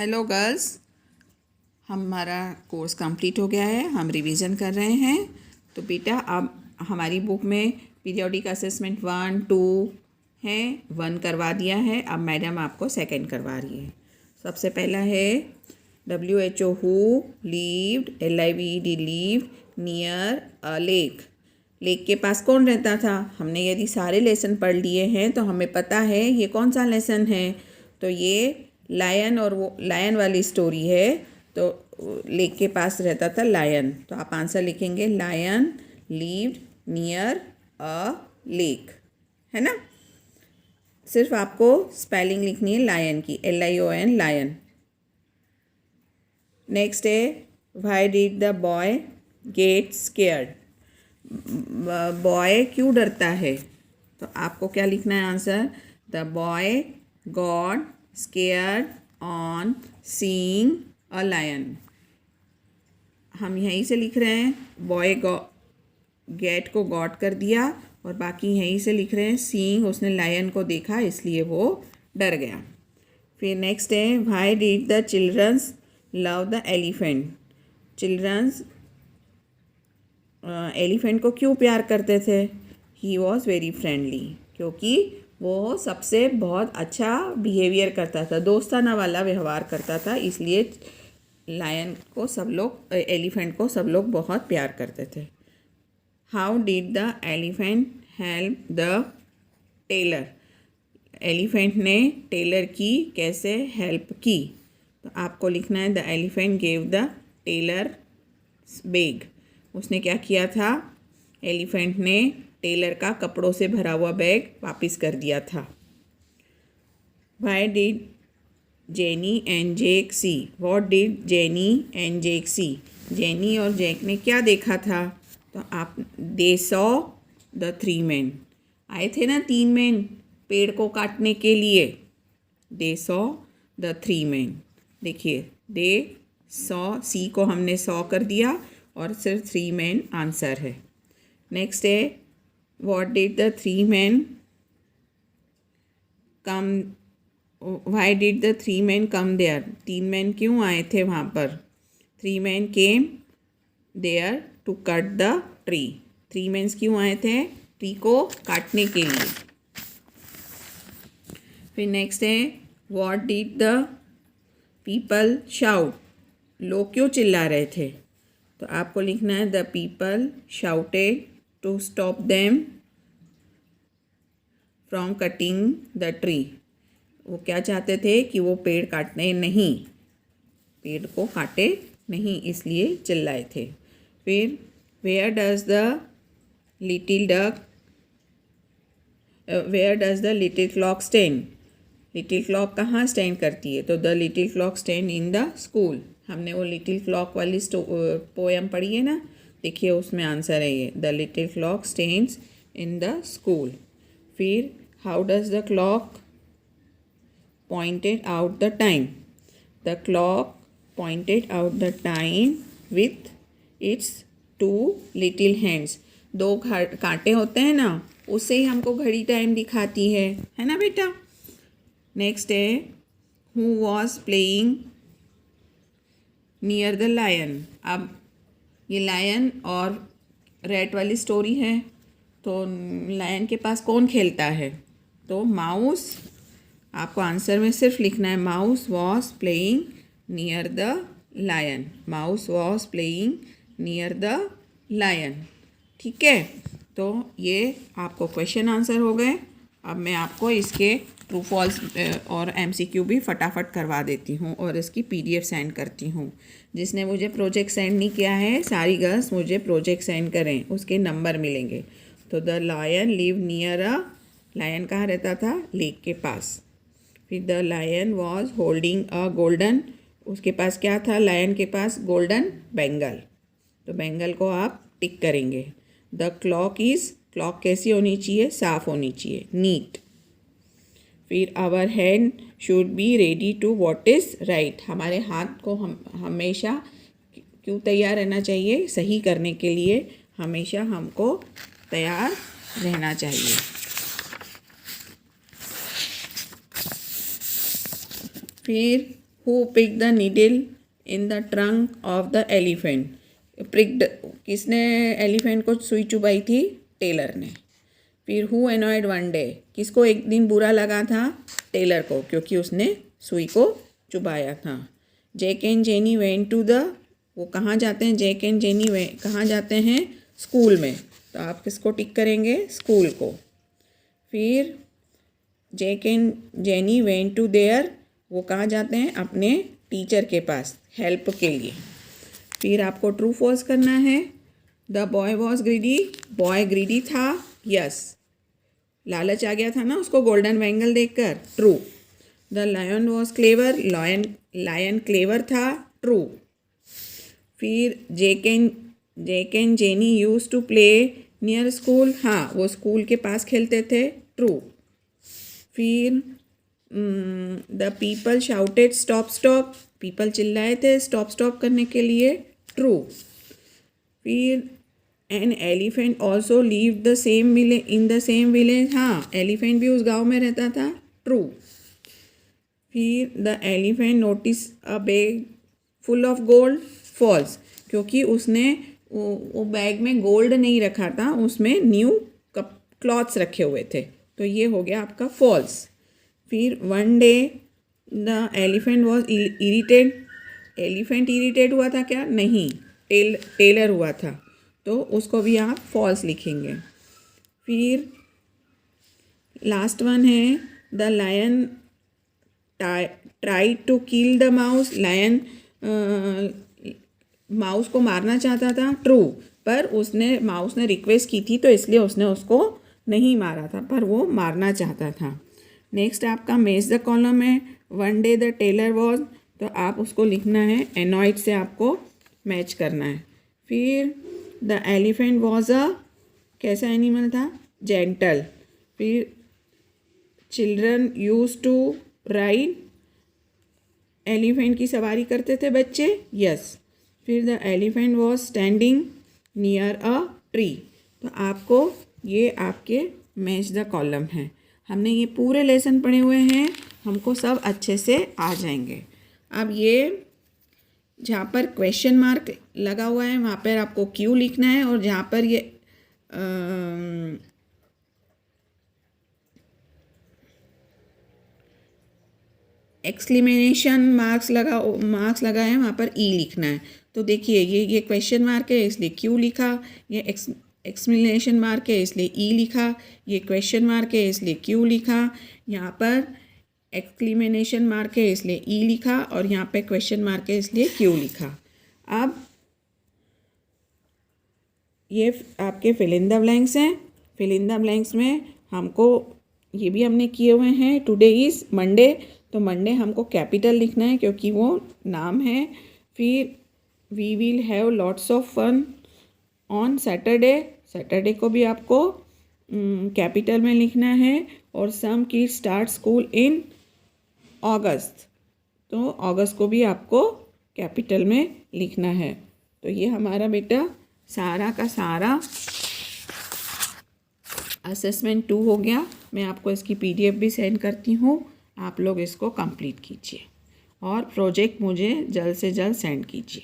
Hello girls, हमारा course complete हो गया है। हम रिवीजन कर रहे हैं। तो बेटा अब हमारी बुक में पीरियोडिक असेसमेंट 1, 2 है। 1 करवा दिया है। अब मैडम आपको सेकंड करवा रही है। सबसे पहला है WHO who levied LIVED levied near a lake. Lake के पास कौन रहता था? हमने यदि सारे लेसन पढ़ लिए हैं तो हमें पता है ये कौन सा लेसन है। तो ये लायन और वो लायन वाली स्टोरी है। तो लेक के पास रहता था लायन। तो आप आंसर लिखेंगे lion lived near a lake, है ना। सिर्फ आपको स्पेलिंग लिखनी है लायन की, LION लायन। नेक्स्ट है why did the boy get scared. Boy क्यों डरता है? तो आपको क्या लिखना है answer? The boy got scared on seeing a lion. हम यहीं से लिख रहे हैं, बॉय गेट को गॉट कर दिया और बाकी यहीं से लिख रहे हैं सीइंग, उसने लायन को देखा इसलिए वो डर गया। फिर नेक्स्ट है why did the childrens love the elephant. Childrens elephant को क्यों प्यार करते थे? ही वॉज वेरी फ्रेंडली, क्योंकि वो सबसे बहुत अच्छा बिहेवियर करता था, दोस्ताना वाला व्यवहार करता था, इसलिए लायन को सब लोग एलिफेंट को सब लोग बहुत प्यार करते थे। How did the elephant help the tailor. Elephant ने टेलर की कैसे हेल्प की? तो आपको लिखना है the elephant gave the tailor bag. उसने क्या किया था? एलिफेंट ने टेलर का कपड़ों से भरा हुआ बैग वापस कर दिया था। Why did Jenny and Jack see. What did Jenny and Jack see. Jenny और जैक ने क्या देखा था? तो आप दे सॉ द 3 men। आए थे ना 3 men पेड़ को काटने के लिए। They saw the 3 men। देखिए दे सॉ, सी को हमने सॉ कर दिया और सिर्फ 3 men आंसर है। नेक्स्ट है what did the 3 men come. Why did the 3 men come there. 3 men क्यों आए थे वहाँ पर? 3 men came there to cut the tree. 3 men क्यों आए थे? ट्री को काटने के लिए। फिर नेक्स्ट है what did the people shout. लोग क्यों चिल्ला रहे थे? तो आपको लिखना है the people shouted to stop them from cutting the tree. वो क्या चाहते थे कि वो पेड़ काटने नहीं, पेड़ को काटे नहीं, इसलिए चिल्लाए थे। फिर where does the little duck, where does the little clock stand. Little clock कहाँ स्टैंड करती है? तो the little clock stand in the school. हमने वो लिटिल क्लॉक वाली पोएम पढ़ी है ना, देखिए उसमें आंसर है ये, the little clock stands in the school. फिर how does the clock pointed out the time. The clock pointed out the time with its 2 little hands. 2 कांटे होते हैं ना, उससे ही हमको घड़ी टाइम दिखाती है ना बेटा। नेक्स्ट है who was playing near the lion। अब ये लायन और रैट वाली स्टोरी है, तो लायन के पास कौन खेलता है? तो माउस। आपको आंसर में सिर्फ लिखना है mouse was playing near the lion. Mouse was playing near the lion. ठीक है, तो ये आपको क्वेश्चन आंसर हो गए। अब मैं आपको इसके ट्रू फॉल्स और MCQ भी फटाफट करवा देती हूँ और इसकी PDF सेंड करती हूँ। जिसने मुझे प्रोजेक्ट सेंड नहीं किया है, सारी गर्ल्स मुझे प्रोजेक्ट सेंड करें, उसके नंबर मिलेंगे। तो the lion live near a, lion कहाँ रहता था? लेक के पास। फिर the lion was holding a golden, उसके पास क्या था? लायन के पास गोल्डन बेंगल। तो बेंगल को आप टिक करेंगे। द क्लॉक इज़, क्लॉक कैसी होनी चाहिए? साफ होनी चाहिए, नीट। फिर our hand should be ready to what is right. हमारे हाथ को हम हमेशा क्यों तैयार रहना चाहिए? सही करने के लिए हमेशा हमको तैयार रहना चाहिए। फिर who pick the needle in the trunk of the elephant. Pricked, किसने एलिफेंट को सुई चुभाई थी? टेलर ने। फिर हु एनॉयड वन डे, किसको एक दिन बुरा लगा था? टेलर को, क्योंकि उसने सुई को चुभाया था। Jack and Jenny went to the, वो कहाँ जाते हैं? जैक एंड जेनी कहाँ जाते हैं? स्कूल में। तो आप किसको टिक करेंगे? स्कूल को। फिर Jack and Jenny went to there, वो कहाँ जाते हैं? अपने टीचर के पास हेल्प के लिए। फिर आपको ट्रू फॉल्स करना है। The boy was greedy, boy greedy था, यस, लालच आ गया था ना उसको गोल्डन बैंगल देखकर, true. The lion was clever, lion clever था, ट्रू। फिर Jack and Jenny use to play near school, हाँ, वो स्कूल के पास खेलते थे, ट्रू। फिर the people shouted stop stop, people चिल्लाए थे स्टॉप स्टॉप करने के लिए, ट्रू। फिर an elephant also live the same village, in the same village, हाँ, एलिफेंट भी उस गांव में रहता था, ट्रू। फिर the elephant notice a bag full of gold, false, क्योंकि उसने वो बैग में गोल्ड नहीं रखा था, उसमें न्यू क्लॉथ्स रखे हुए थे, तो ये हो गया आपका फॉल्स। फिर one day the elephant was aerated, elephant irritate हुआ था क्या? नहीं, टेलर हुआ था, तो उसको भी आप फॉल्स लिखेंगे। फिर लास्ट वन है the lion try to kill the mouse, lion mouse को मारना चाहता था, ट्रू, पर माउस ने रिक्वेस्ट की थी तो इसलिए उसने उसको नहीं मारा था, पर वो मारना चाहता था। नेक्स्ट आपका मैच द कॉलम है। One day the tailor was, तो आप उसको लिखना है, एनॉइड से आपको मैच करना है। फिर द एलिफेंट वॉज अ, कैसा एनिमल था? जेंटल। फिर children use to ride, elephant की सवारी करते थे बच्चे, यस। फिर the elephant was standing near a tree, तो आपको ये आपके मैच द कॉलम हैं। हमने ये पूरे लेसन पढ़े हुए हैं, हमको सब अच्छे से आ जाएंगे। अब ये जहाँ पर क्वेश्चन मार्क लगा हुआ है वहाँ पर आपको क्यू लिखना है, और जहाँ पर ये एक्सक्लेमेशन मार्क्स लगा है वहाँ पर ई लिखना है। तो देखिए ये क्वेश्चन मार्क है इसलिए क्यू लिखा, ये एक्सक्लेमेशन मार्क है इसलिए ई लिखा, ये क्वेश्चन मार्क है इसलिए क्यू लिखा, यहाँ पर एक्सक्लेमेशन मार्क है इसलिए ई लिखा, और यहाँ पे क्वेश्चन मार्क है इसलिए क्यू लिखा। अब ये आपके फिल इन द ब्लैंक्स हैं। फिल इन द ब्लैंक्स में हमको ये भी हमने किए हुए हैं। टुडे इज़ मंडे, तो मंडे हमको कैपिटल लिखना है क्योंकि वो नाम है। फिर we will have lots of fun on Saturday, Saturday को भी आपको कैपिटल में लिखना है। और some kids start school in August, तो अगस्त को भी आपको कैपिटल में लिखना है। तो ये हमारा बेटा सारा का सारा असेसमेंट 2 हो गया। मैं आपको इसकी PDF भी सेंड करती हूँ, आप लोग इसको कंप्लीट कीजिए और प्रोजेक्ट मुझे जल्द से जल्द सेंड कीजिए।